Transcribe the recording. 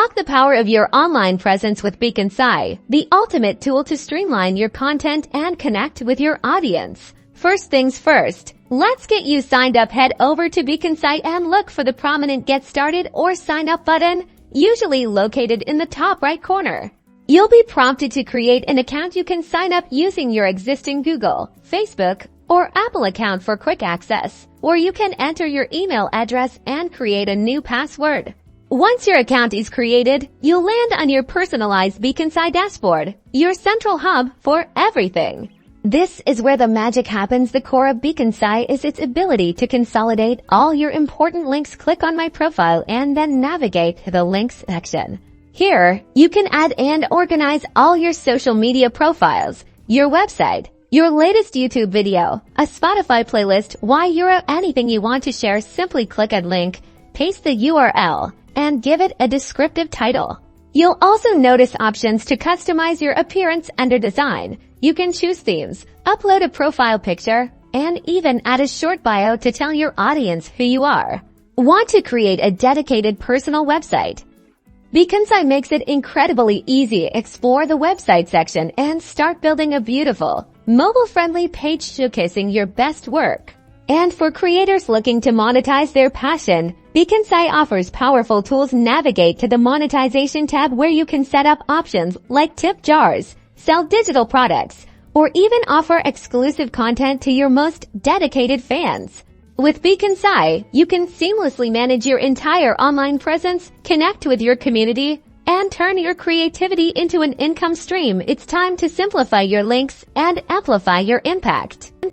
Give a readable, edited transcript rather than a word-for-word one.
Unlock the power of your online presence with Beacons.ai, the ultimate tool to streamline your content and connect with your audience. First things first, let's get you signed up. Head over to Beacons.ai and look for the prominent Get Started or Sign Up button, usually located in the top right corner. You'll be prompted to create an account. You can sign up using your existing Google, Facebook, or Apple account for quick access, or you can enter your email address and create a new password. Once your account is created, you'll land on your personalized Beacons.ai dashboard, your central hub for everything. This is where the magic happens. The core of Beacons.ai is its ability to consolidate all your important links. Click on My Profile and then navigate to the Links section. Here, you can add and organize all your social media profiles, your website, your latest YouTube video, a Spotify playlist, anything you want to share. Simply click a link, paste the URL, and give it a descriptive title. You'll also notice options to customize your appearance under Design. You can choose themes, upload a profile picture, and even add a short bio to tell your audience who you are. Want to create a dedicated personal website? Beacons.ai makes it incredibly easy. Explore the website section and start building a beautiful, mobile-friendly page showcasing your best work. And for creators looking to monetize their passion, Beacons.ai offers powerful tools. Navigate to the Monetization tab where you can set up options like tip jars, sell digital products, or even offer exclusive content to your most dedicated fans. With Beacons.ai, you can seamlessly manage your entire online presence, connect with your community, and turn your creativity into an income stream. It's time to simplify your links and amplify your impact.